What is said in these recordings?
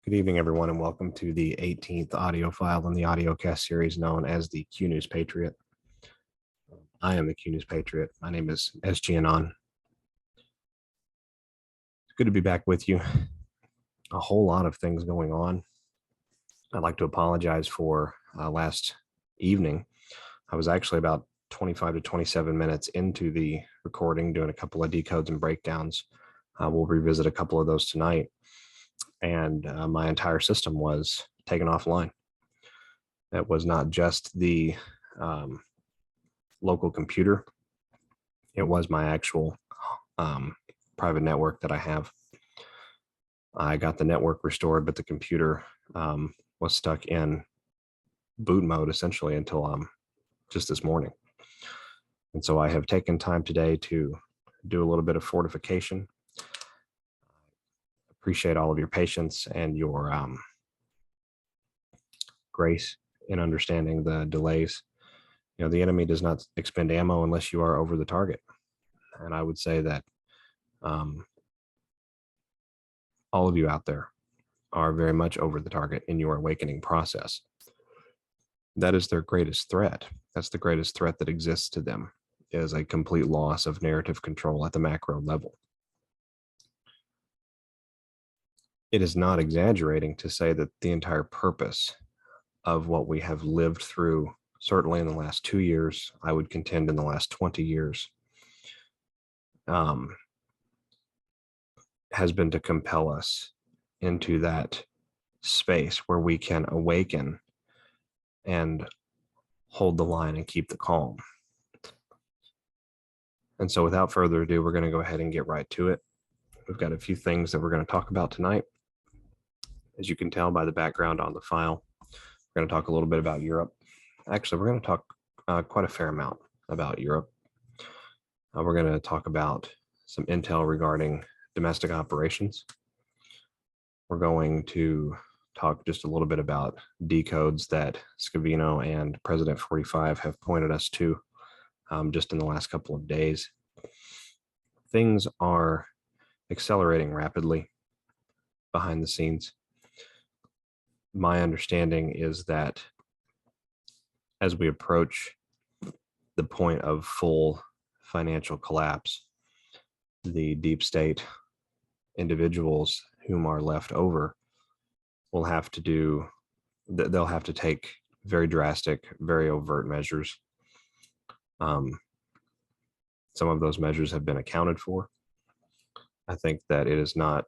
Good evening, everyone, and welcome to the 18th audio file in the audiocast series known as the Q News Patriot. I am the Q News Patriot. My name is SGAnon. It's good to be back with you. A whole lot of things going on. I'd like to apologize for last evening. I was actually about 25 to 27 minutes into the recording, doing a couple of decodes and breakdowns. We'll revisit a couple of those tonight. And my entire system was taken offline. It was not just the local computer. It was my actual private network that I have. I got the network restored, but the computer was stuck in boot mode essentially until just this morning. And so I have taken time today to do a little bit of fortification. Appreciate all of your patience and your grace in understanding the delays. You know, the enemy does not expend ammo unless you are over the target. And I would say that all of you out there are very much over the target in your awakening process. That is their greatest threat. That's the greatest threat that exists to them, is a complete loss of narrative control at the macro level. It is not exaggerating to say that the entire purpose of what we have lived through, certainly in the last 2 years, I would contend in the last 20 years, has been to compel us into that space where we can awaken and hold the line and keep the calm. And so without further ado, we're going to go ahead and get right to it. We've got a few things that we're going to talk about tonight. As you can tell by the background on the file, we're going to talk a little bit about Europe. Actually, we're going to talk quite a fair amount about Europe. We're going to talk about some intel regarding domestic operations. We're going to talk just a little bit about decodes that Scavino and President 45 have pointed us to just in the last couple of days. Things are accelerating rapidly behind the scenes. My understanding is that as we approach the point of full financial collapse, the deep state individuals whom are left over will have to they'll have to take very drastic, very overt measures. Some of those measures have been accounted for. I think that it is not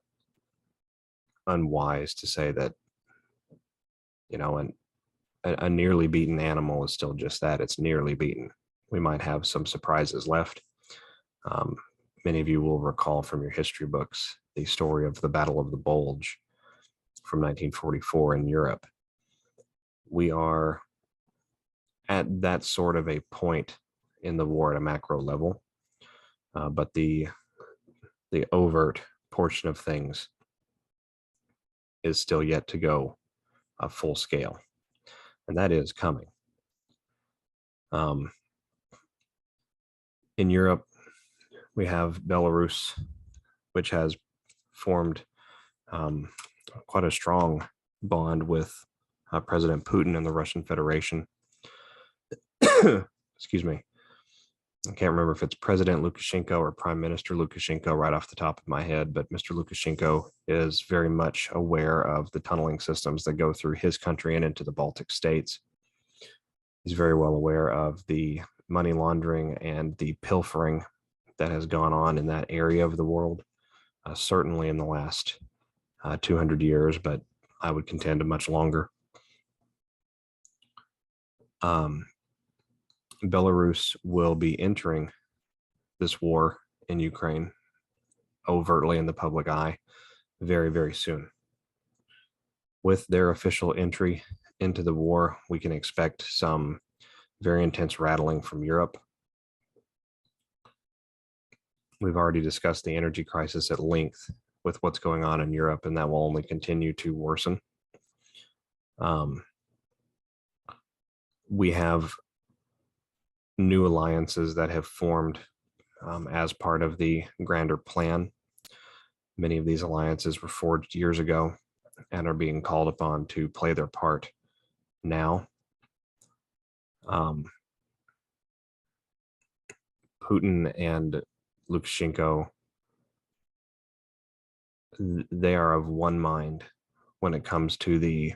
unwise to say that, you know, a nearly beaten animal is still just that. It's nearly beaten. We might have some surprises left. Many of you will recall from your history books the story of the Battle of the Bulge from 1944 in Europe. We are at that sort of a point in the war at a macro level, but the overt portion of things is still yet to go full scale, and that is coming. In Europe, we have Belarus, which has formed quite a strong bond with President Putin and the Russian Federation. Excuse me. I can't remember if it's President Lukashenko or Prime Minister Lukashenko right off the top of my head, but Mr. Lukashenko is very much aware of the tunneling systems that go through his country and into the Baltic states. He's very well aware of the money laundering and the pilfering that has gone on in that area of the world, certainly in the last 200 years, but I would contend much longer. Belarus will be entering this war in Ukraine overtly in the public eye very, very soon. With their official entry into the war, we can expect some very intense rattling from Europe. We've already discussed the energy crisis at length with what's going on in Europe, and that will only continue to worsen. We have new alliances that have formed as part of the grander plan. Many of these alliances were forged years ago and are being called upon to play their part now. Putin and Lukashenko, they are of one mind when it comes to the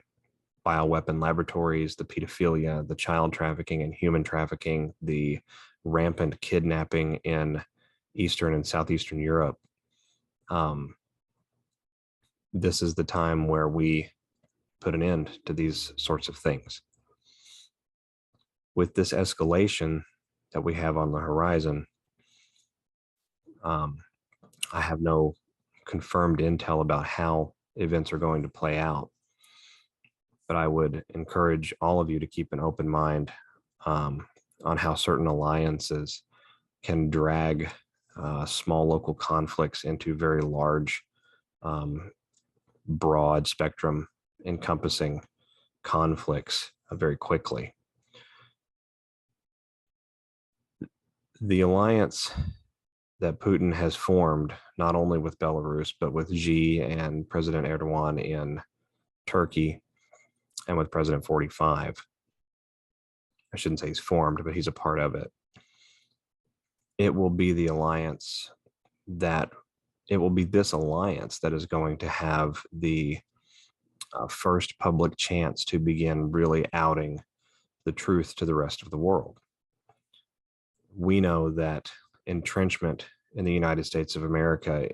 bioweapon laboratories, the pedophilia, the child trafficking and human trafficking, the rampant kidnapping in Eastern and Southeastern Europe. This is the time where we put an end to these sorts of things. With this escalation that we have on the horizon, I have no confirmed intel about how events are going to play out, but I would encourage all of you to keep an open mind on how certain alliances can drag small local conflicts into very large, broad spectrum encompassing conflicts very quickly. The alliance that Putin has formed, not only with Belarus, but with Xi and President Erdogan in Turkey and with President 45. I shouldn't say he's formed, but he's a part of it. It will be the alliance that, it will be this alliance that is going to have the first public chance to begin really outing the truth to the rest of the world. We know that entrenchment in the United States of America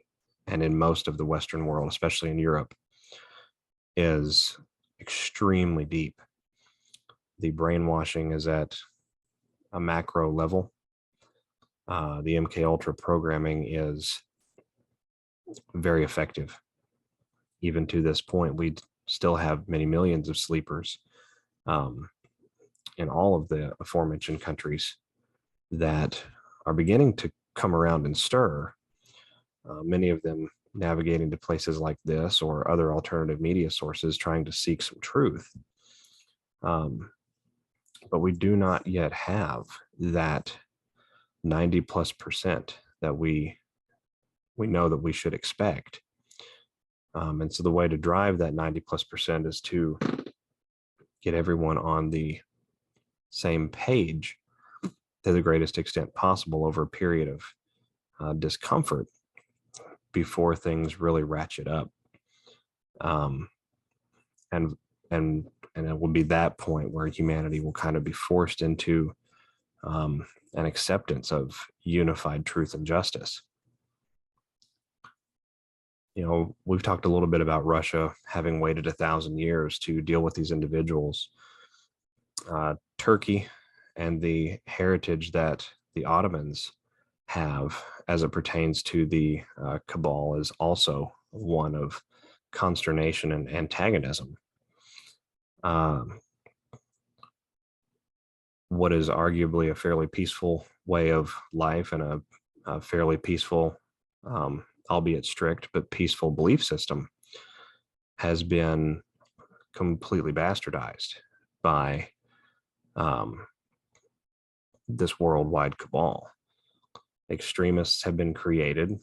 and in most of the Western world, especially in Europe, is extremely deep. The brainwashing is at a macro level. The MKUltra programming is very effective. Even to this point, we still have many millions of sleepers in all of the aforementioned countries that are beginning to come around and stir, many of them navigating to places like this or other alternative media sources trying to seek some truth. But we do not yet have that 90+% that we know that we should expect. And so the way to drive that 90+% is to get everyone on the same page to the greatest extent possible over a period of discomfort before things really ratchet up. And it will be that point where humanity will kind of be forced into an acceptance of unified truth and justice. You know, we've talked a little bit about Russia having waited 1,000 years to deal with these individuals. Turkey and the heritage that the Ottomans have as it pertains to the cabal is also one of consternation and antagonism. What is arguably a fairly peaceful way of life and a fairly peaceful, albeit strict, but peaceful belief system has been completely bastardized by this worldwide cabal. Extremists have been created.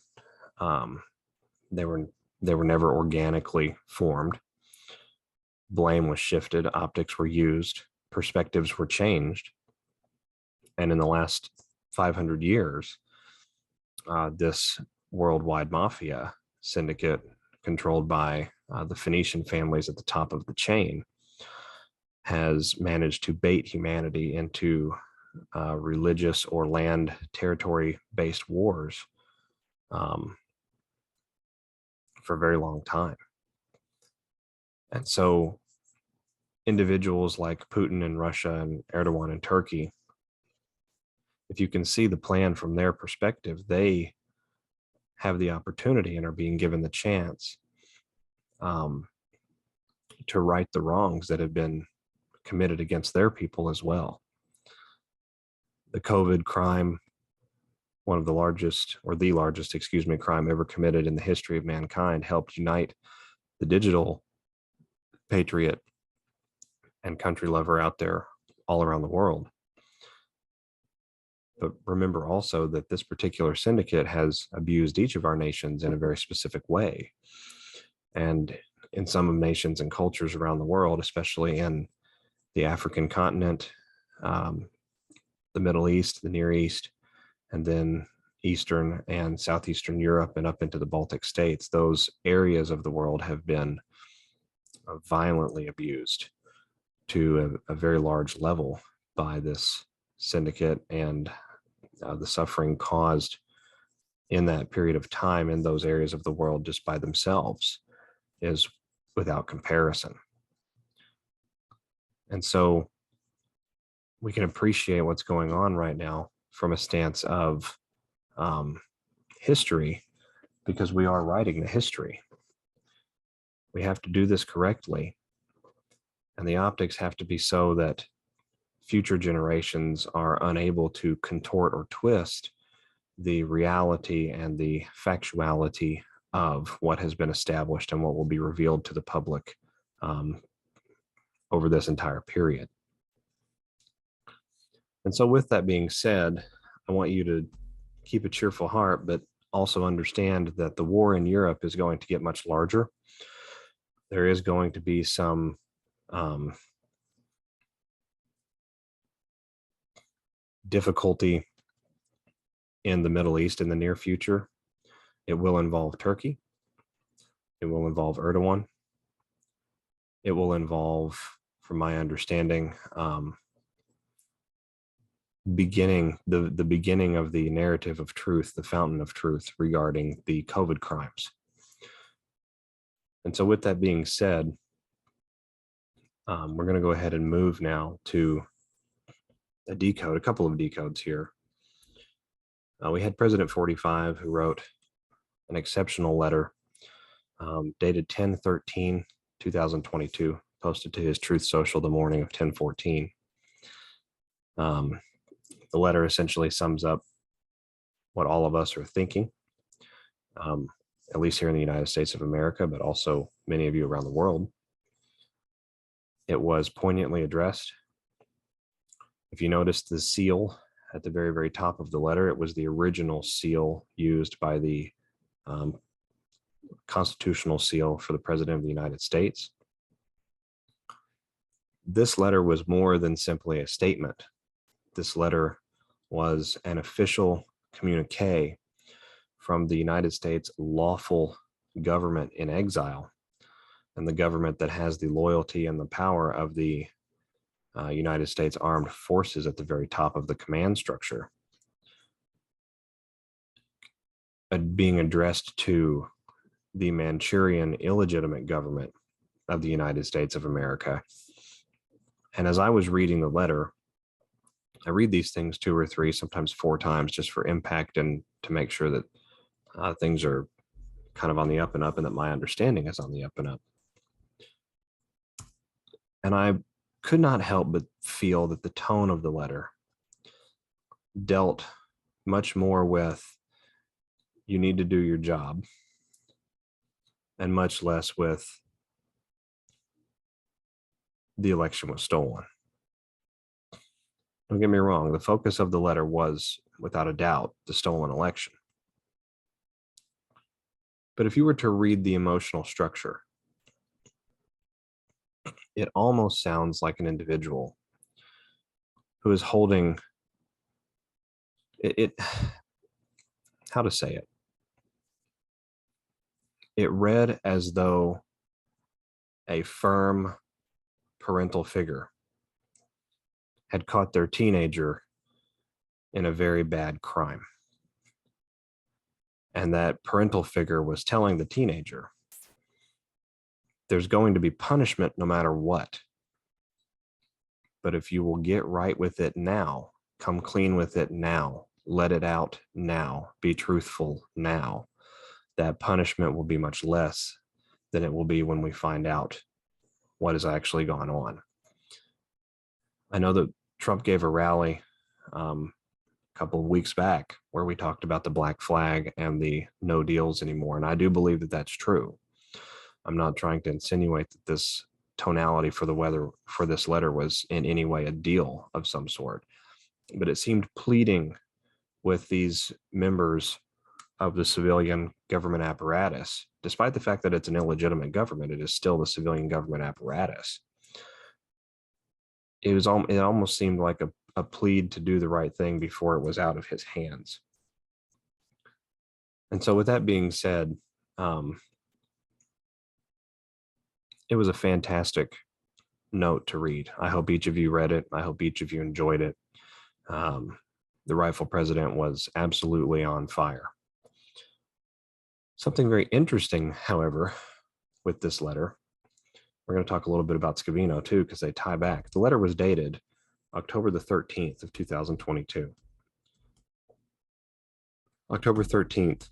They were never organically formed. Blame was shifted, optics were used, perspectives were changed. And in the last 500 years, this worldwide mafia syndicate controlled by the Phoenician families at the top of the chain has managed to bait humanity into religious or land territory-based wars for a very long time. And so individuals like Putin in Russia and Erdogan in Turkey, if you can see the plan from their perspective, they have the opportunity and are being given the chance to right the wrongs that have been committed against their people as well. The COVID crime, one of the largest, or the largest, crime ever committed in the history of mankind, helped unite the digital patriot and country lover out there all around the world. But remember also that this particular syndicate has abused each of our nations in a very specific way. And in some nations and cultures around the world, especially in the African continent, the Middle East, the Near East, and then Eastern and Southeastern Europe and up into the Baltic states. Those areas of the world have been violently abused to a very large level by this syndicate, and the suffering caused in that period of time in those areas of the world just by themselves is without comparison. And so we can appreciate what's going on right now from a stance of history, because we are writing the history. We have to do this correctly, and the optics have to be so that future generations are unable to contort or twist the reality and the factuality of what has been established and what will be revealed to the public over this entire period. And so with that being said, I want you to keep a cheerful heart, but also understand that the war in Europe is going to get much larger. There is going to be some difficulty in the Middle East in the near future. It will involve Turkey. It will involve Erdogan. It will involve, from my understanding, the beginning of the narrative of truth, the fountain of truth regarding the COVID crimes. And so with that being said, we're going to go ahead and move now to a couple of decodes here. We had President 45, who wrote an exceptional letter dated 10/13/2022, posted to his TruthSocial the morning of 10/14. The letter essentially sums up what all of us are thinking, at least here in the United States of America, but also many of you around the world. It was poignantly addressed. If you notice the seal at the very, very top of the letter, it was the original seal used by the constitutional seal for the President of the United States. This letter was more than simply a statement. This letter was an official communique from the United States lawful government in exile, and the government that has the loyalty and the power of the United States Armed Forces at the very top of the command structure, being addressed to the Manchurian illegitimate government of the United States of America. And as I was reading the letter, I read these things 2 or 3, sometimes 4 times, just for impact and to make sure that things are kind of on the up and up, and that my understanding is on the up and up. And I could not help but feel that the tone of the letter dealt much more with, you need to do your job, and much less with, the election was stolen. Don't get me wrong, the focus of the letter was, without a doubt, the stolen election. But if you were to read the emotional structure, it almost sounds like an individual who is holding it. How to say it? It read as though a firm parental figure had caught their teenager in a very bad crime. And that parental figure was telling the teenager, there's going to be punishment no matter what. But if you will get right with it now, come clean with it now, let it out now, be truthful now, that punishment will be much less than it will be when we find out what has actually gone on. I know that Trump gave a rally a couple of weeks back where we talked about the black flag and the no deals anymore. And I do believe that that's true. I'm not trying to insinuate that this tonality for this letter was in any way a deal of some sort, but it seemed pleading with these members of the civilian government apparatus. Despite the fact that it's an illegitimate government, it is still the civilian government apparatus. It almost seemed like a plead to do the right thing before it was out of his hands. And so with that being said, it was a fantastic note to read. I hope each of you read it. I hope each of you enjoyed it. The rightful president was absolutely on fire. Something very interesting, however, with this letter, we're going to talk a little bit about Scavino too, because they tie back. The letter was dated October the 13th of 2022. October 13th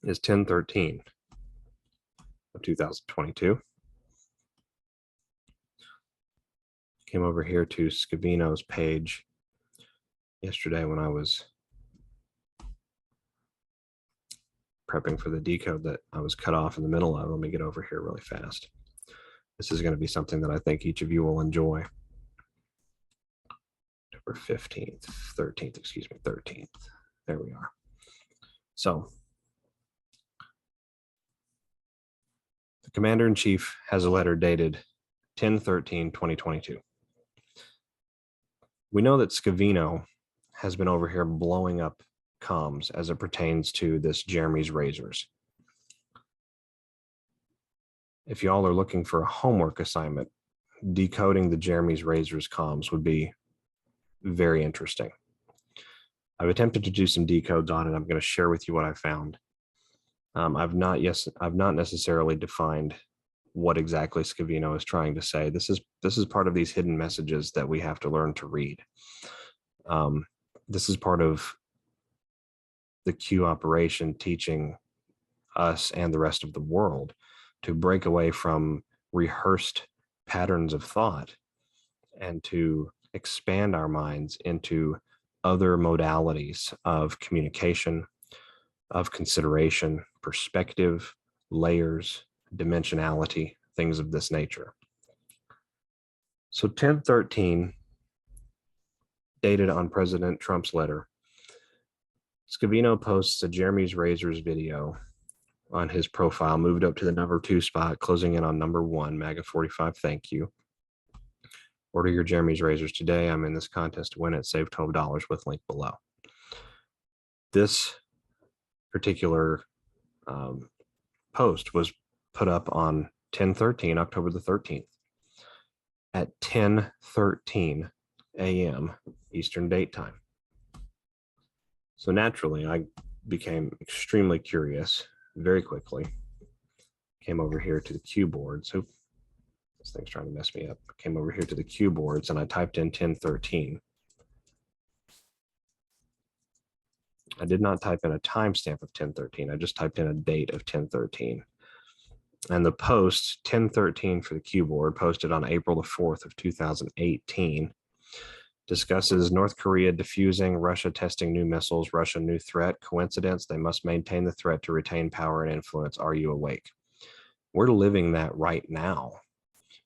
is 10/13 of 2022. Came over here to Scavino's page yesterday when I was prepping for the decode that I was cut off in the middle of. Let me get over here really fast. This is going to be something that I think each of you will enjoy. October 15th, 13th, excuse me, 13th. There we are. So the commander-in-chief has a letter dated 10/13/2022. We know that Scavino has been over here blowing up comms as it pertains to this Jeremy's Razors. If y'all are looking for a homework assignment, decoding the Jeremy's Razors comms would be very interesting. I've attempted to do some decodes on it. I'm going to share with you what I found. I've not necessarily defined what exactly Scavino is trying to say. This is part of these hidden messages that we have to learn to read. This is part of the Q operation teaching us and the rest of the world to break away from rehearsed patterns of thought and to expand our minds into other modalities of communication, of consideration, perspective, layers, dimensionality, things of this nature. So 10/13, dated on President Trump's letter, Scavino posts a Jeremy's Razors video on his profile, moved up to the number 2 spot, closing in on number 1, MAGA 45, thank you. Order your Jeremy's Razors today. I'm in this contest to win it. Save $12 with link below. This particular post was put up on 10/13, October the 13th, at 10:13 a.m. Eastern Date Time. So naturally, I became extremely curious very quickly. Came over here to the Q board. So this thing's trying to mess me up. Came over here to the Q boards and I typed in 10/13. I did not type in a timestamp of 10/13. I just typed in a date of 10/13. And the post 10/13 for the Q board, posted on April the 4th of 2018, discusses North Korea diffusing, Russia testing new missiles, Russia new threat. Coincidence? They must maintain the threat to retain power and influence. Are you awake? We're living that right now.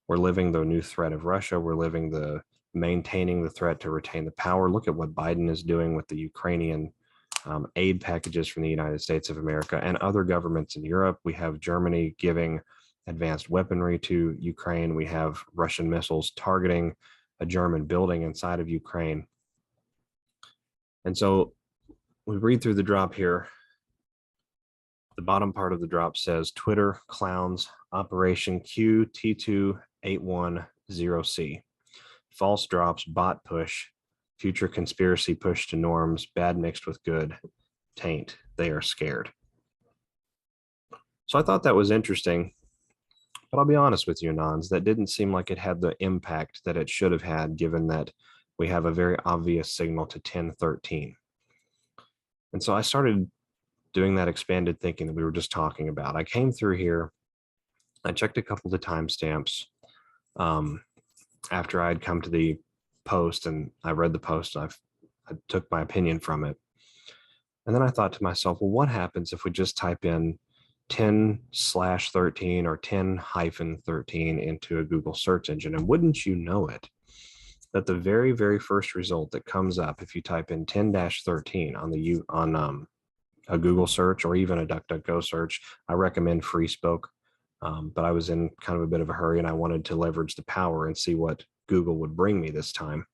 We're living the new threat of Russia. We're living the maintaining the threat to retain the power. Look at what Biden is doing with the Ukrainian aid packages from the United States of America and other governments in Europe. We have Germany giving advanced weaponry to Ukraine. We have Russian missiles targeting a German building inside of Ukraine. And so we read through the drop here. The bottom part of the drop says, Twitter clowns Operation QT2810C. False drops, bot push, future conspiracy push to norms, bad mixed with good, taint, they are scared. So I thought that was interesting, but I'll be honest with you, Anons, that didn't seem like it had the impact that it should have had, given that we have a very obvious signal to 10/13. And so I started doing that expanded thinking that we were just talking about. I came through here, I checked a couple of the timestamps after I'd come to the post, and I read the post, and I took my opinion from it. And then I thought to myself, well, what happens if we just type in 10/13 or 10-13 into a Google search engine? And wouldn't you know it, that the very, very first result that comes up if you type in 10-13 on a Google search or even a DuckDuckGo search. I recommend FreeSpoke, but I was in kind of a bit of a hurry and I wanted to leverage the power and see what Google would bring me this time.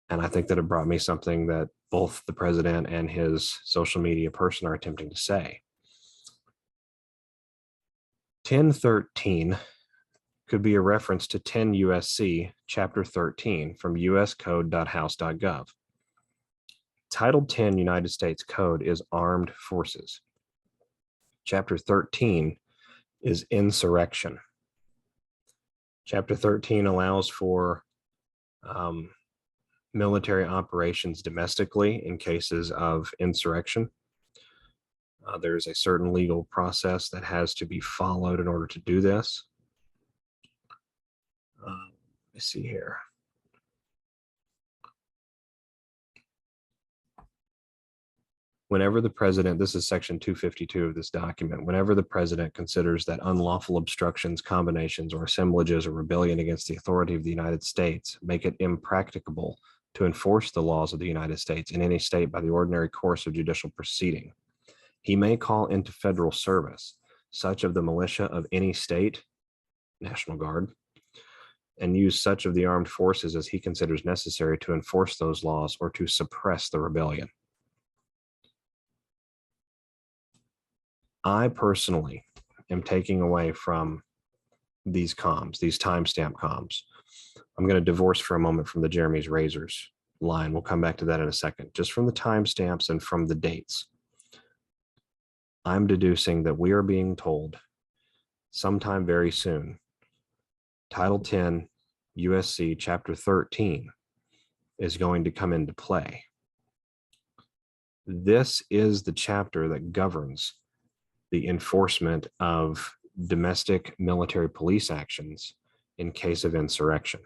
And I think that it brought me something that both the president and his social media person are attempting to say. 1013 could be a reference to 10 USC Chapter 13 from uscode.house.gov. Title 10 United States Code is Armed Forces. Chapter 13 is Insurrection. Chapter 13 allows for military operations domestically in cases of insurrection. There's a certain legal process that has to be followed in order to do this. Let me see here. Whenever the president, this is section 252 of this document, whenever the president considers that unlawful obstructions, combinations, or assemblages or rebellion against the authority of the United States make it impracticable to enforce the laws of the United States in any state by the ordinary course of judicial proceeding, he may call into federal service such of the militia of any state, National Guard, and use such of the armed forces as he considers necessary to enforce those laws or to suppress the rebellion. I personally am taking away from these comms, these timestamp comms. I'm going to divorce for a moment from the Jeremy's Razors line. We'll come back to that in a second. Just from the timestamps and from the dates, I'm deducing that we are being told sometime very soon, Title 10 USC Chapter 13 is going to come into play. This is the chapter that governs the enforcement of domestic military police actions in case of insurrection.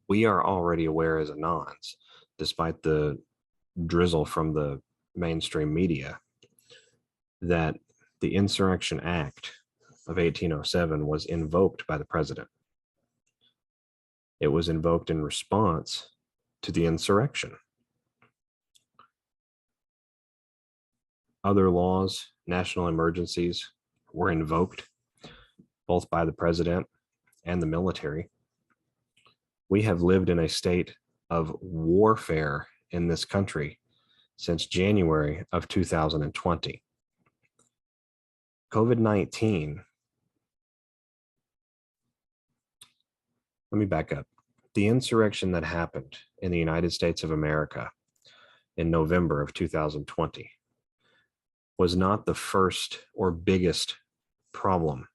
We are already aware as Anons, despite the drizzle from the mainstream media, that the Insurrection Act of 1807 was invoked by the president. It was invoked in response to the insurrection. Other laws, national emergencies were invoked both by the president and the military. We have lived in a state of warfare in this country since January of 2020. COVID-19, let me back up. The insurrection that happened in the United States of America in November of 2020 was not the first or biggest problem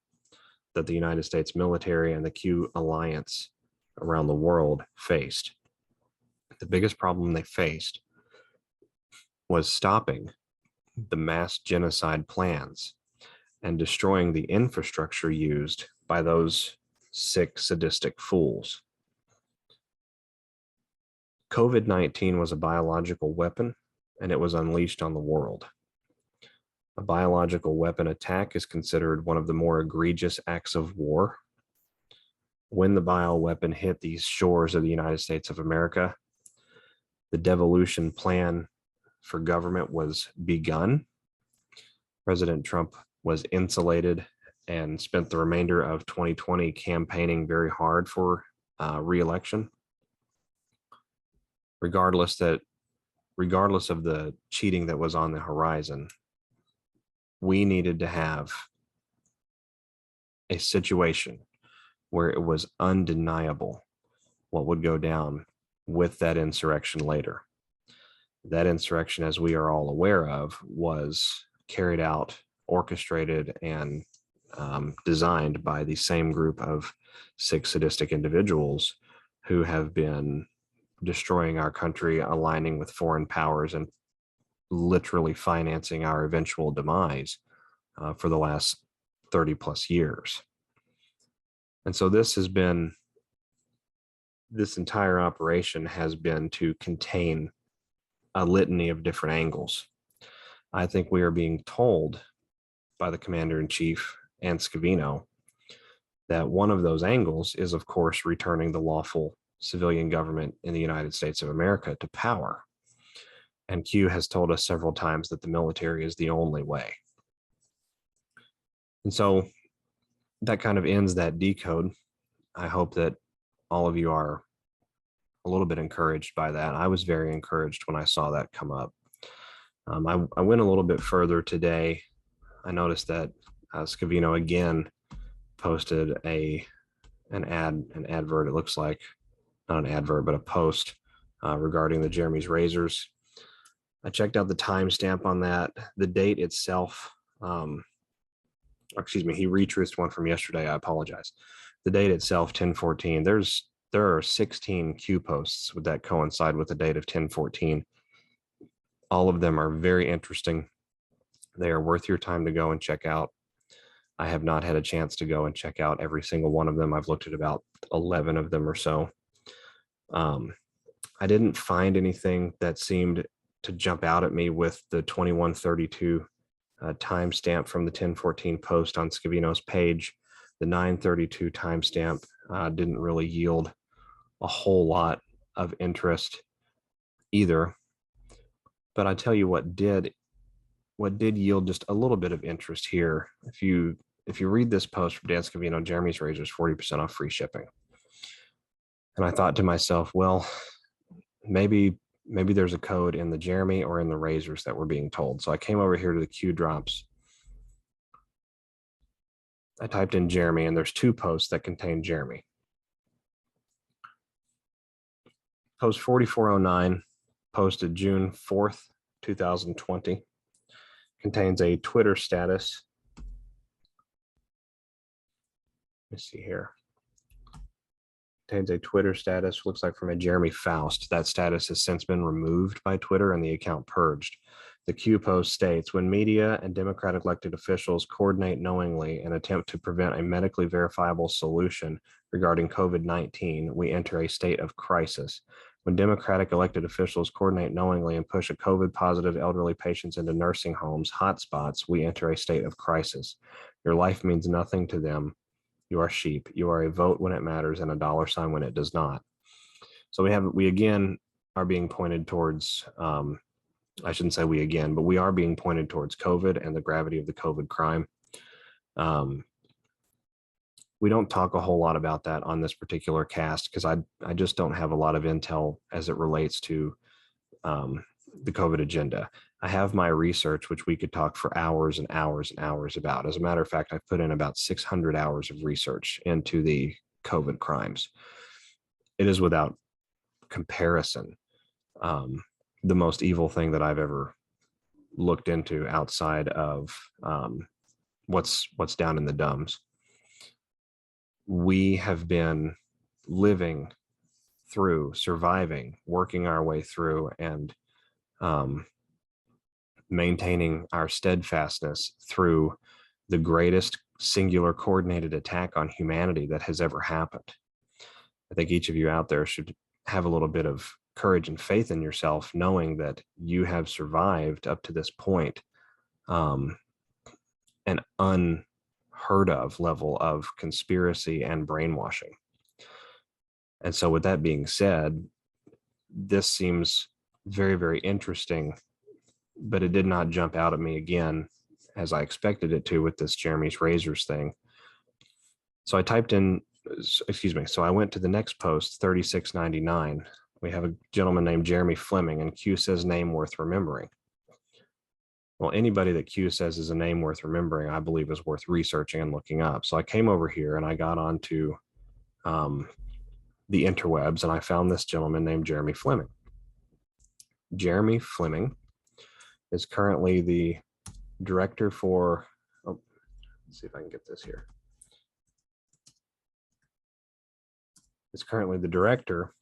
that the United States military and the Q alliance around the world faced. The biggest problem they faced was stopping the mass genocide plans and destroying the infrastructure used by those sick, sadistic fools. COVID-19 was a biological weapon, and it was unleashed on the world. A biological weapon attack is considered one of the more egregious acts of war. When the bioweapon hit these shores of the United States of America, the devolution plan for government was begun. President Trump was insulated and spent the remainder of 2020 campaigning very hard for re-election. Regardless of the cheating that was on the horizon, we needed to have a situation where it was undeniable what would go down with that insurrection later. That insurrection, as we are all aware of, was carried out, orchestrated, and designed by the same group of sick, sadistic individuals who have been destroying our country, aligning with foreign powers, and literally financing our eventual demise for the last 30 plus years. And so this entire operation has been to contain a litany of different angles. I think we are being told by the commander-in-chief and Scavino that one of those angles is, of course, returning the lawful civilian government in the United States of America to power. And Q has told us several times that the military is the only way. And so that kind of ends that decode. I hope that all of you are a little bit encouraged by that. I was very encouraged when I saw that come up. I went a little bit further today. I noticed that Scavino again posted an advert. It looks like not an advert, but a post regarding the Jeremy's razors. I checked out the timestamp on that. The date itself, excuse me, he retruthed one from yesterday. I apologize. The date itself, 10/14. There are 16 Q posts that coincide with the date of 10/14. All of them are very interesting. They are worth your time to go and check out. I have not had a chance to go and check out every single one of them. I've looked at about 11 of them or so. I didn't find anything that seemed to jump out at me with the 21:32 timestamp from the 10/14 post on Scavino's page. The 9:32 timestamp didn't really yield a whole lot of interest either. But I tell you what did yield just a little bit of interest here. If you read this post from Dan Scavino, Jeremy's razors 40% off free shipping. And I thought to myself, well, maybe there's a code in the Jeremy or in the razors that we're being told. So I came over here to the Q drops. I typed in Jeremy, and there's two posts that contain Jeremy. Post 4409, posted June 4th, 2020, contains a Twitter status. Let me see here. Contains a Twitter status, looks like from a Jeremy Faust. That status has since been removed by Twitter and the account purged. The Q post states, when media and Democratic elected officials coordinate knowingly and attempt to prevent a medically verifiable solution regarding COVID-19, we enter a state of crisis. When Democratic elected officials coordinate knowingly and push a COVID-positive elderly patients into nursing homes, hotspots, we enter a state of crisis. Your life means nothing to them. You are sheep. You are a vote when it matters and a dollar sign when it does not. So we again are being pointed towards, I shouldn't say we again, but we are being pointed towards COVID and the gravity of the COVID crime. We don't talk a whole lot about that on this particular cast because I just don't have a lot of intel as it relates to the COVID agenda. I have my research, which we could talk for hours and hours and hours about. As a matter of fact, I've put in about 600 hours of research into the COVID crimes. It is without comparison the most evil thing that I've ever looked into outside of what's down in the dumps. We have been living through, surviving, working our way through, and maintaining our steadfastness through the greatest singular coordinated attack on humanity that has ever happened. I think each of you out there should have a little bit of courage and faith in yourself, knowing that you have survived up to this point an unheard of level of conspiracy and brainwashing. And so with that being said, this seems very, very interesting, but it did not jump out at me again as I expected it to with this Jeremy's razors thing. So I typed in, so I went to the next post, 3699. We have a gentleman named Jeremy Fleming, and Q says name worth remembering. Well, anybody that Q says is a name worth remembering, I believe is worth researching and looking up. So I came over here and I got onto the interwebs, and I found this gentleman named Jeremy Fleming. Jeremy Fleming is currently the director for, let's see if I can get this here. Is currently the director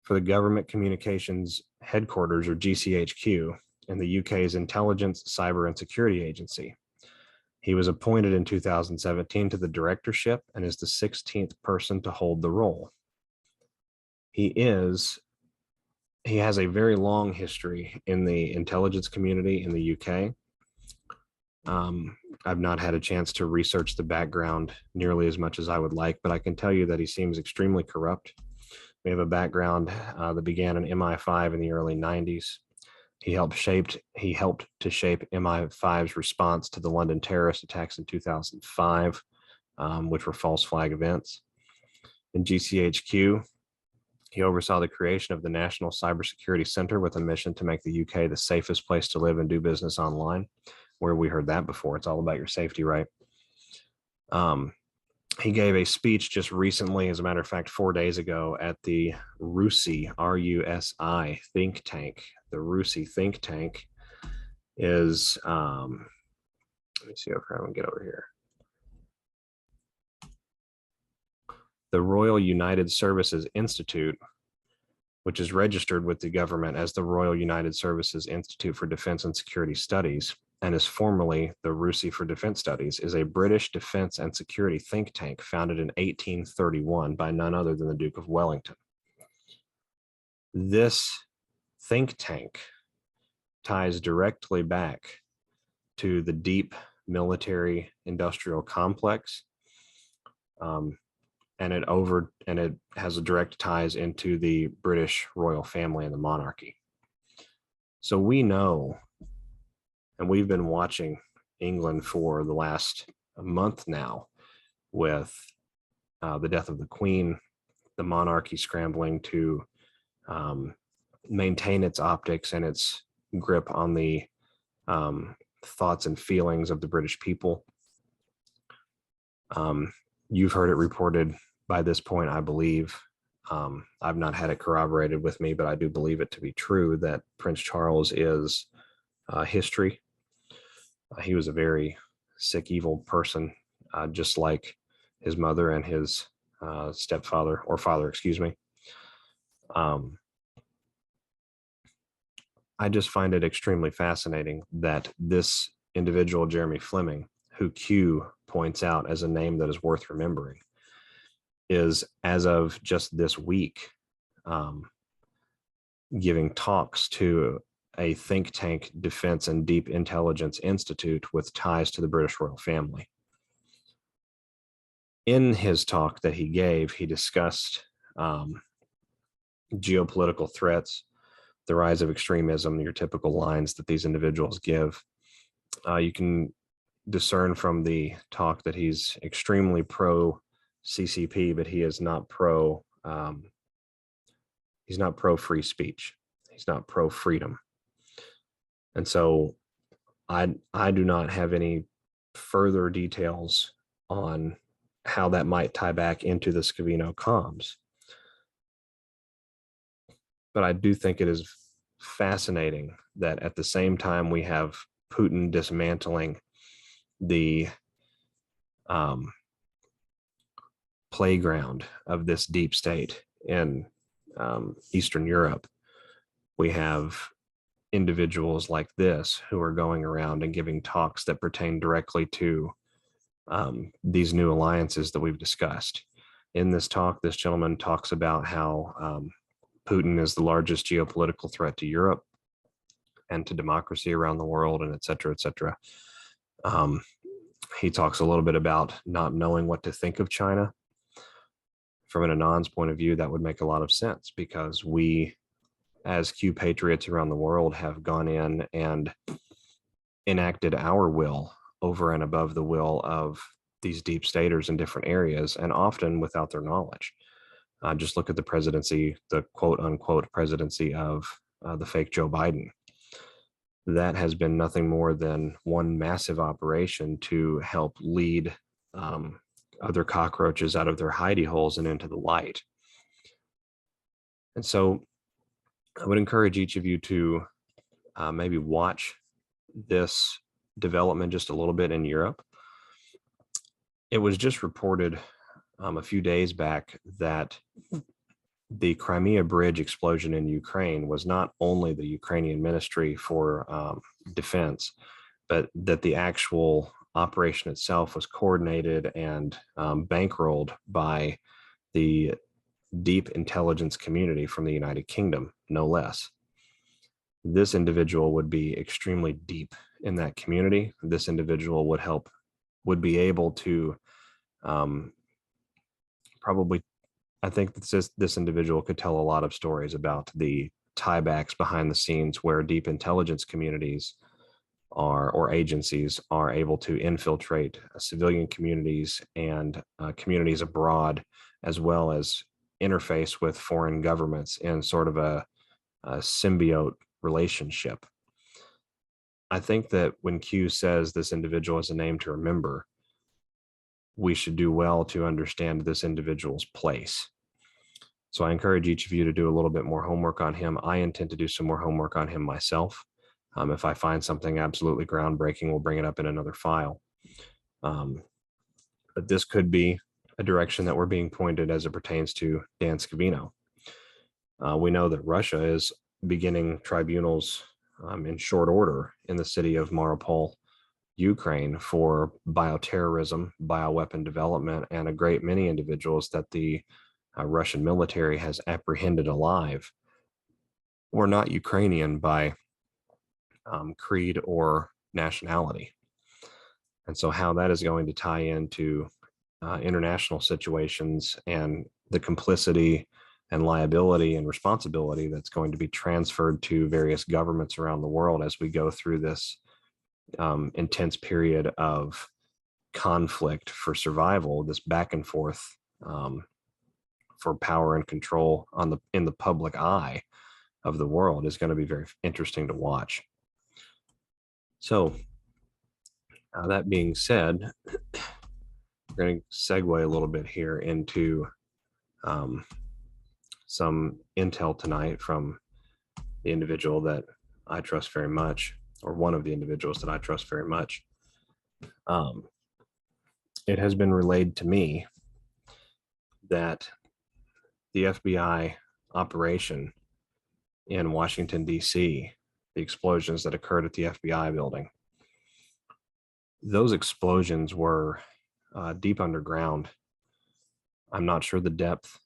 for the Government Communications Headquarters, or GCHQ, in the UK's Intelligence, Cyber and Security Agency. He was appointed in 2017 to the directorship and is the 16th person to hold the role. He has a very long history in the intelligence community in the UK. I've not had a chance to research the background nearly as much as I would like, but I can tell you that he seems extremely corrupt. We have a background that began in MI5 in the early 90s. He helped to shape MI5's response to the London terrorist attacks in 2005, which were false flag events. In GCHQ, he oversaw the creation of the National Cybersecurity Center with a mission to make the UK the safest place to live and do business online. Where we heard that before, it's all about your safety, right? He gave a speech just recently, as a matter of fact, 4 days ago at the RUSI, R-U-S-I think tank. The RUSI think tank is, let me see if I can get over here. The Royal United Services Institute, which is registered with the government as the Royal United Services Institute for Defense and Security Studies, and is formerly the RUSI for Defense Studies, is a British defense and security think tank founded in 1831 by none other than the Duke of Wellington. This think tank ties directly back to the deep military industrial complex, and it has a direct ties into the British royal family and the monarchy. So we know, and we've been watching England for the last month now with the death of the Queen, the monarchy scrambling to maintain its optics and its grip on the thoughts and feelings of the British people. You've heard it reported by this point, I believe. I've not had it corroborated with me, but I do believe it to be true that Prince Charles is history. He was a very sick, evil person, just like his mother and his stepfather, or father, excuse me. I just find it extremely fascinating that this individual, Jeremy Fleming, who Q points out as a name that is worth remembering, is, as of just this week, giving talks to a think tank, Defense and Deep Intelligence Institute, with ties to the British royal family. In his talk that he gave, he discussed geopolitical threats, the rise of extremism, your typical lines that these individuals give. You can discern from the talk that he's extremely pro CCP, but he is not pro. He's not pro free speech. He's not pro freedom. And so I do not have any further details on how that might tie back into the Scavino comms. But I do think it is fascinating that at the same time we have Putin dismantling the playground of this deep state in Eastern Europe, we have individuals like this who are going around and giving talks that pertain directly to these new alliances that we've discussed. In this talk, this gentleman talks about how Putin is the largest geopolitical threat to Europe and to democracy around the world, and et cetera, et cetera. He talks a little bit about not knowing what to think of China. From an Anon's point of view, that would make a lot of sense, because we, as Q Patriots around the world, have gone in and enacted our will over and above the will of these deep staters in different areas, and often without their knowledge. Just look at the presidency, the quote unquote presidency of the fake Joe Biden. That has been nothing more than one massive operation to help lead other cockroaches out of their hidey holes and into the light. And so I would encourage each of you to maybe watch this development just a little bit in Europe. It was just reported a few days back that the Crimea Bridge explosion in Ukraine was not only the Ukrainian Ministry for Defense, but that the actual operation itself was coordinated and bankrolled by the deep intelligence community from the United Kingdom, no less. This individual would be extremely deep in that community. This individual would be able to probably I think that this individual could tell a lot of stories about the tiebacks behind the scenes where deep intelligence communities or agencies are able to infiltrate civilian communities and communities abroad, as well as interface with foreign governments in sort of a symbiote relationship. I think that when Q says this individual is a name to remember, we should do well to understand this individual's place. So I encourage each of you to do a little bit more homework on him. I intend to do some more homework on him myself. If I find something absolutely groundbreaking, we'll bring it up in another file. But this could be a direction that we're being pointed as it pertains to Dan Scavino. We know that Russia is beginning tribunals in short order in the city of Mariupol, Ukraine, for bioterrorism, bioweapon development, and a great many individuals that the Russian military has apprehended alive were not Ukrainian by creed or nationality. And so how that is going to tie into international situations and the complicity and liability and responsibility that's going to be transferred to various governments around the world as we go through this intense period of conflict for survival, this back and forth for power and control in the public eye of the world, is going to be very interesting to watch. So that being said, we're going to segue a little bit here into some intel tonight from the individual that I trust very much, or one of the individuals that I trust very much. It has been relayed to me that the FBI operation in Washington, D.C., the explosions that occurred at the FBI building, those explosions were deep underground. I'm not sure the depth.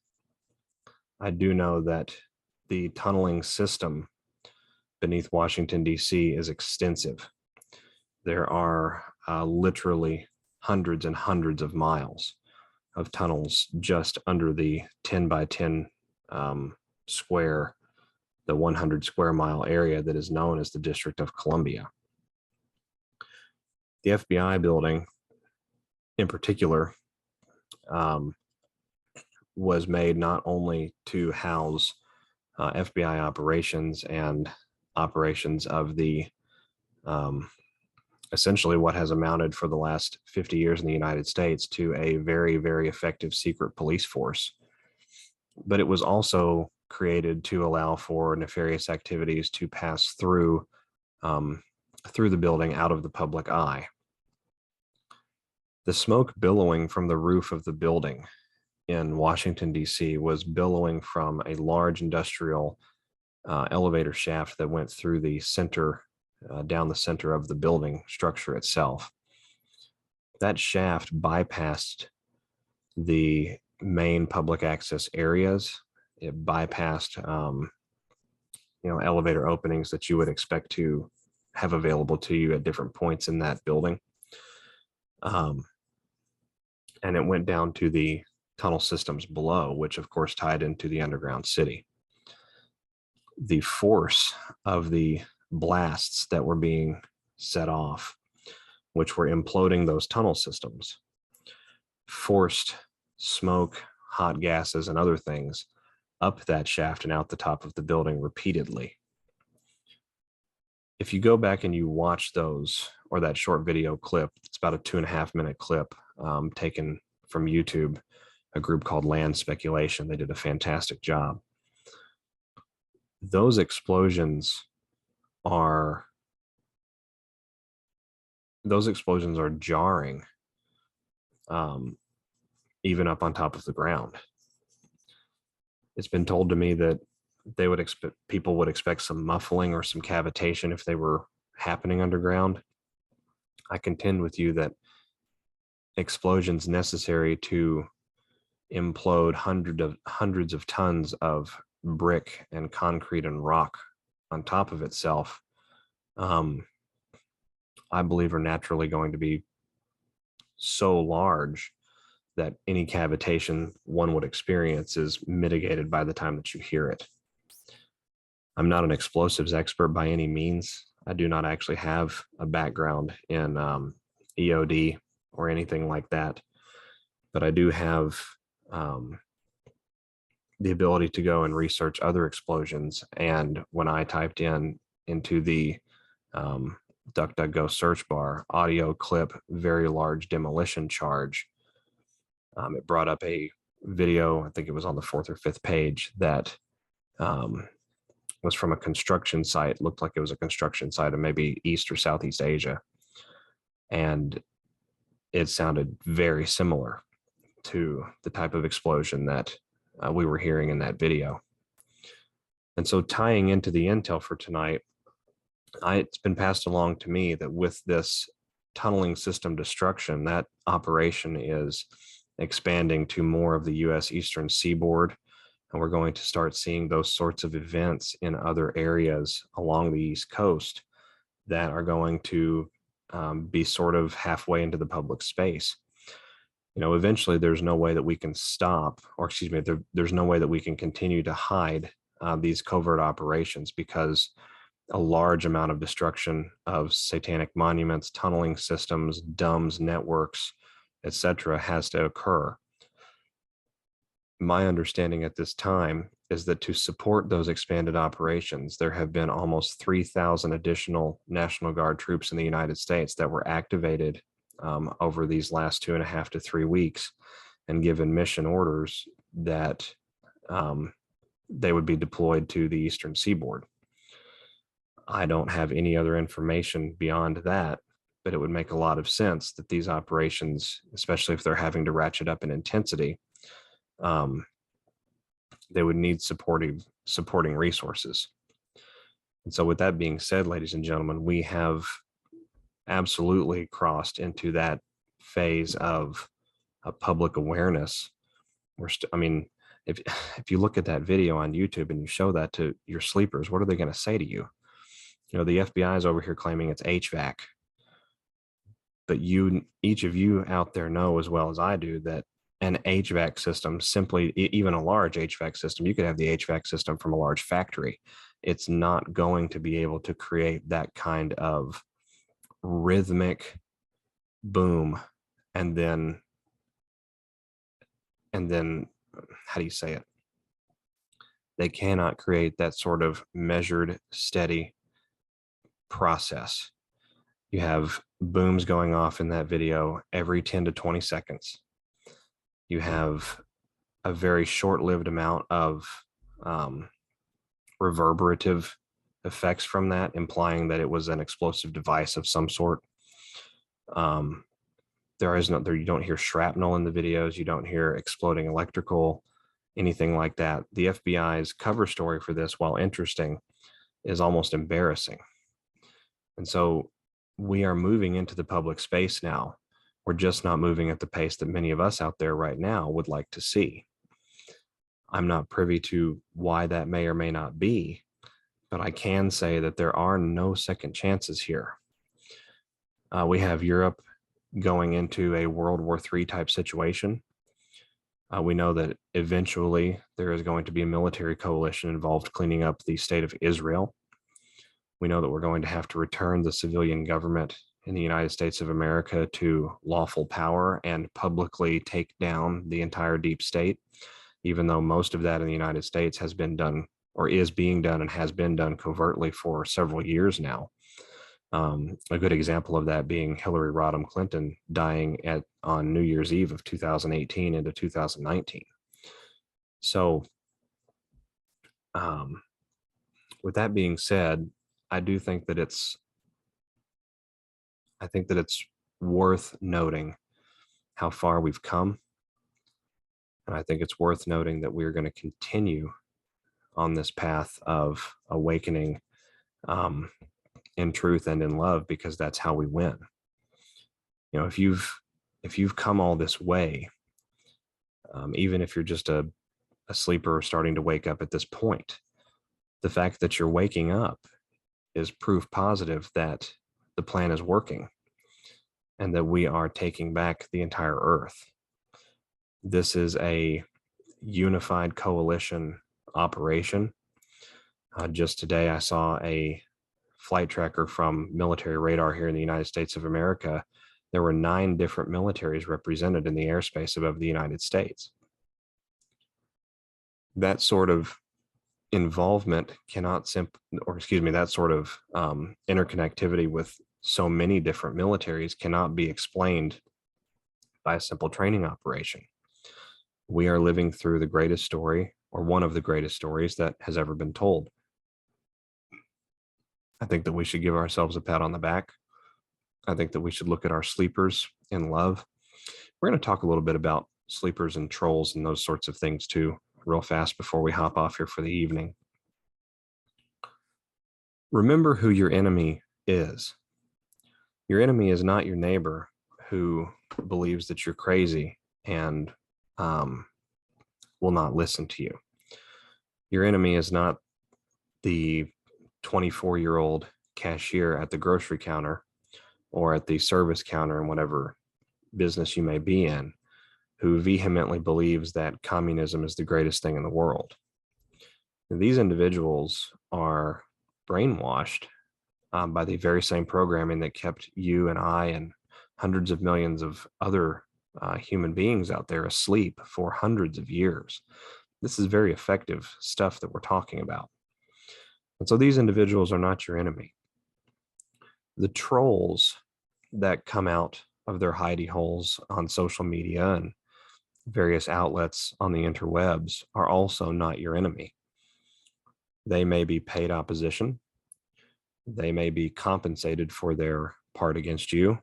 I do know that the tunneling system beneath Washington, D.C. is extensive. There are literally hundreds and hundreds of miles of tunnels just under the 10 by 10 square, the 100 square mile area that is known as the District of Columbia. The FBI building in particular was made not only to house FBI operations and operations of the essentially what has amounted for the last 50 years in the United States to a very, very effective secret police force, but it was also created to allow for nefarious activities to pass through the building out of the public eye. The smoke billowing from the roof of the building in Washington, D.C. was billowing from a large industrial elevator shaft that went through the center, down the center of the building structure itself. That shaft bypassed the main public access areas. It bypassed, elevator openings that you would expect to have available to you at different points in that building. And it went down to the tunnel systems below, which of course tied into the underground city. The force of the blasts that were being set off, which were imploding those tunnel systems, forced smoke, hot gases, and other things up that shaft and out the top of the building repeatedly. If you go back and you watch those, or that short video clip, it's about a 2.5 minute clip taken from YouTube, a group called Land Speculation. They did a fantastic job. Those explosions are jarring, even up on top of the ground. It's been told to me that people would expect some muffling or some cavitation if they were happening underground. I contend with you that explosions necessary to implode hundreds of tons of brick and concrete and rock on top of itself, I believe are naturally going to be so large that any cavitation one would experience is mitigated by the time that you hear it. I'm not an explosives expert by any means. I do not actually have a background in EOD or anything like that, but I do have the ability to go and research other explosions. And when I typed into the DuckDuckGo search bar, audio clip, very large demolition charge, it brought up a video, I think it was on the 4th or 5th page, that was from a construction site, looked like it was a construction site in maybe East or Southeast Asia. And it sounded very similar to the type of explosion that we were hearing in that video. And so tying into the intel for tonight, it's been passed along to me that with this tunneling system destruction, that operation is expanding to more of the U.S. Eastern Seaboard. And we're going to start seeing those sorts of events in other areas along the East Coast that are going to be sort of halfway into the public space. Eventually there's no way that we can stop, or excuse me, there's no way that we can continue to hide these covert operations, because a large amount of destruction of satanic monuments, tunneling systems, DUMBs, networks, etc. has to occur. My understanding at this time is that to support those expanded operations, there have been almost 3,000 additional National Guard troops in the United States that were activated over these last 2.5 to 3 weeks, and given mission orders that they would be deployed to the Eastern Seaboard. I don't have any other information beyond that, but it would make a lot of sense that these operations, especially if they're having to ratchet up in intensity, they would need supporting resources. And so with that being said, ladies and gentlemen, we have absolutely crossed into that phase of public awareness. If you look at that video on YouTube and you show that to your sleepers, what are they going to say to you? The FBI is over here claiming it's HVAC, but each of you out there know as well as I do that an HVAC system, simply, even a large HVAC system, you could have the HVAC system from a large factory. It's not going to be able to create that kind of rhythmic boom and then how do you say it? They cannot create that sort of measured, steady process. You have booms going off in that video every 10 to 20 seconds. You have a very short-lived amount of reverberative effects from that, implying that it was an explosive device of some sort. You don't hear shrapnel in the videos. You don't hear exploding electrical, anything like that. The FBI's cover story for this, while interesting, is almost embarrassing. And so we are moving into the public space now. We're just not moving at the pace that many of us out there right now would like to see. I'm not privy to why that may or may not be, but I can say that there are no second chances here. We have Europe going into a World War III type situation. We know that eventually there is going to be a military coalition involved cleaning up the state of Israel. We know that we're going to have to return the civilian government in the United States of America to lawful power and publicly take down the entire deep state, even though most of that in the United States has been done, or is being done and has been done covertly for several years now. A good example of that being Hillary Rodham Clinton dying on New Year's Eve of 2018 into 2019. So with that being said, I think that it's worth noting how far we've come. And I think it's worth noting that we're going to continue on this path of awakening in truth and in love, because that's how we win. If you've come all this way, even if you're just a sleeper starting to wake up at this point, the fact that you're waking up is proof positive that the plan is working and that we are taking back the entire earth. This is a unified coalition operation. Just today, I saw a flight tracker from Military Radar here in the United States of America. There were 9 different militaries represented in the airspace above the United States. That sort of involvement cannot that sort of interconnectivity with so many different militaries cannot be explained by a simple training operation. We are living through the greatest story, or one of the greatest stories that has ever been told. I think that we should give ourselves a pat on the back. I think that we should look at our sleepers in love. We're going to talk a little bit about sleepers and trolls and those sorts of things too, real fast before we hop off here for the evening. Remember who your enemy is. Your enemy is not your neighbor who believes that you're crazy and will not listen to you. Your enemy is not the 24-year-old cashier at the grocery counter or at the service counter in whatever business you may be in, who vehemently believes that communism is the greatest thing in the world. And these individuals are brainwashed by the very same programming that kept you and I and hundreds of millions of other human beings out there asleep for hundreds of years. This is very effective stuff that we're talking about. And so these individuals are not your enemy. The trolls that come out of their hidey holes on social media and various outlets on the interwebs are also not your enemy. They may be paid opposition. They may be compensated for their part against you.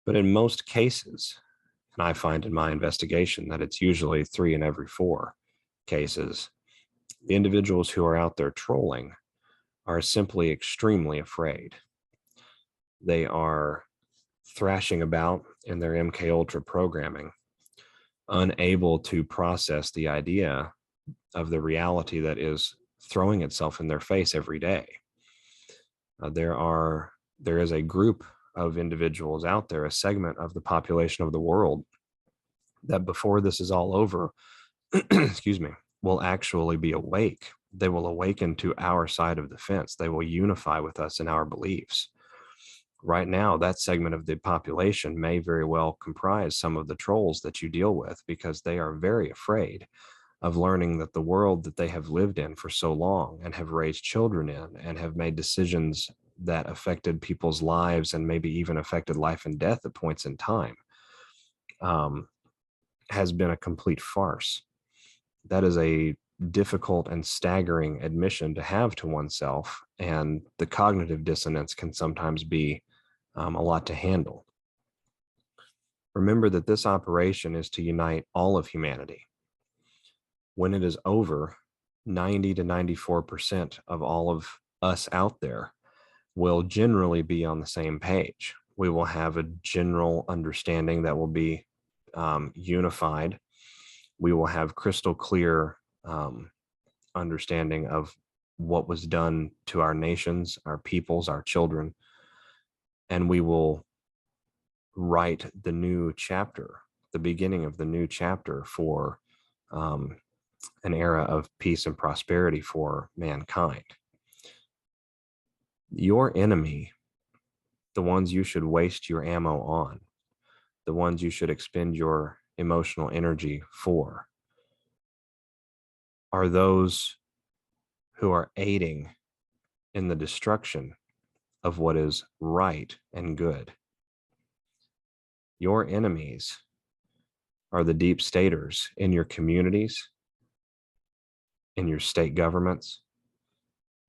But in most cases, and I find in my investigation that it's usually 3 in every 4 cases, the individuals who are out there trolling are simply extremely afraid. They are thrashing about in their MK Ultra programming, unable to process the idea of the reality that is throwing itself in their face every day. There is a group of individuals out there, a segment of the population of the world, that before this is all over, excuse me, will actually be awake. They will awaken to our side of the fence. They will unify with us in our beliefs. Right now, that segment of the population may very well comprise some of the trolls that you deal with, because they are very afraid of learning that the world that they have lived in for so long and have raised children in and have made decisions that affected people's lives and maybe even affected life and death at points in time has been a complete farce. That is a difficult and staggering admission to have to oneself, and the cognitive dissonance can sometimes be a lot to handle. Remember that this operation is to unite all of humanity. When it is over, 90 to 94% of all of us out there will generally be on the same page. We will have a general understanding that will be unified. We will have crystal clear understanding of what was done to our nations, our peoples, our children, and we will write the new chapter, the beginning of the new chapter for an era of peace and prosperity for mankind. Your enemy, the ones you should waste your ammo on, the ones you should expend your emotional energy for, are those who are aiding in the destruction of what is right and good. Your enemies are the deep staters in your communities, in your state governments,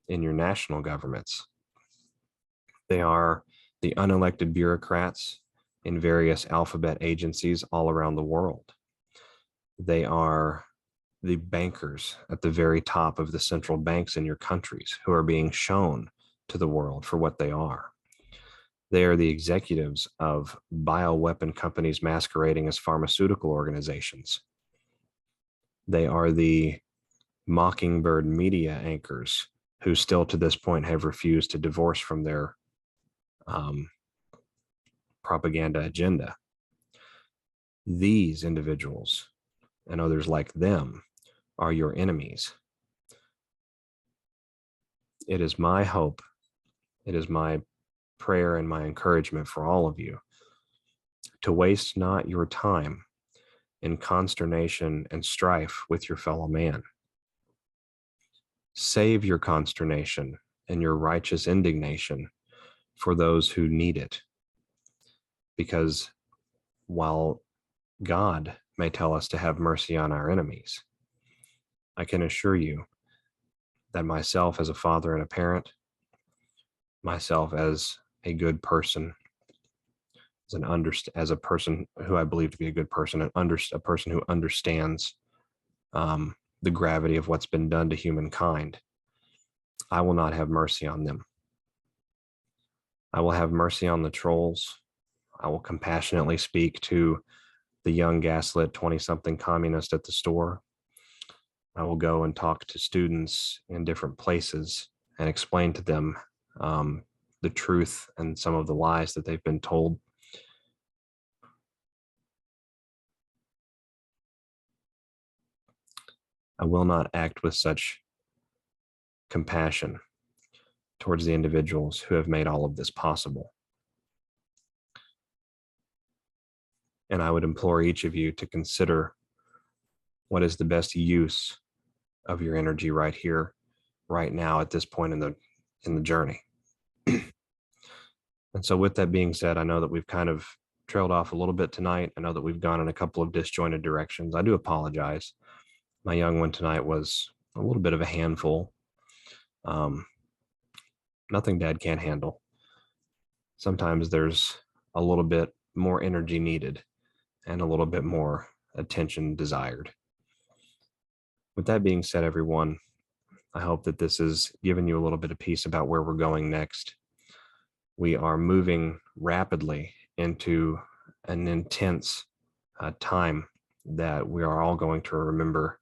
in your national governments. They are the unelected bureaucrats in various alphabet agencies all around the world. They are the bankers at the very top of the central banks in your countries who are being shown to the world for what they are. They are the executives of bioweapon companies masquerading as pharmaceutical organizations. They are the mockingbird media anchors who still to this point have refused to divorce from their propaganda agenda. These individuals and others like them are your enemies. It is my hope, it is my prayer and my encouragement for all of you to waste not your time in consternation and strife with your fellow man. Save your consternation and your righteous indignation for those who need it. Because while God may tell us to have mercy on our enemies, I can assure you that myself as a father and a parent, myself as a good person, as a person who I believe to be a good person, and a person who understands the gravity of what's been done to humankind, I will not have mercy on them. I will have mercy on the trolls. I will compassionately speak to the young gaslit 20-something communist at the store. I will go and talk to students in different places and explain to them the truth and some of the lies that they've been told. I will not act with such compassion towards the individuals who have made all of this possible. And I would implore each of you to consider what is the best use of your energy right here, right now, at this point in the journey. And so with that being said, I know that we've kind of trailed off a little bit tonight. I know that we've gone in a couple of disjointed directions. I do apologize. My young one tonight was a little bit of a handful. Nothing Dad can't handle. Sometimes there's a little bit more energy needed and a little bit more attention desired. With that being said, everyone, I hope that this has given you a little bit of peace about where we're going next. We are moving rapidly into an intense time that we are all going to remember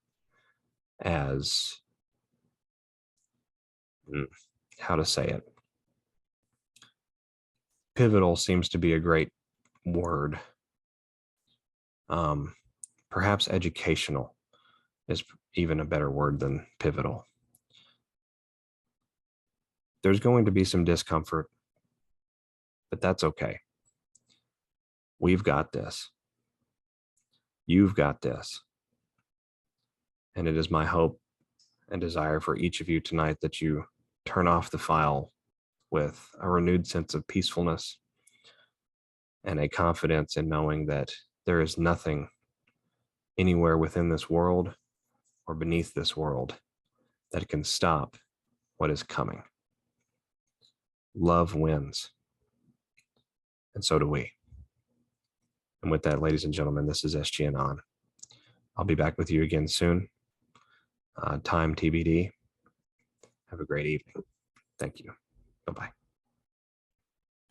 as, how to say it? Pivotal seems to be a great word. Perhaps educational is even a better word than pivotal. There's going to be some discomfort, but that's okay. We've got this. You've got this. And it is my hope and desire for each of you tonight that you turn off the file with a renewed sense of peacefulness and a confidence in knowing that there is nothing anywhere within this world or beneath this world that can stop what is coming. Love wins, and so do we. And with that, ladies and gentlemen, this is SGAnon. I'll be back with you again soon. Time TBD. Have a great evening. Thank you. Bye-bye.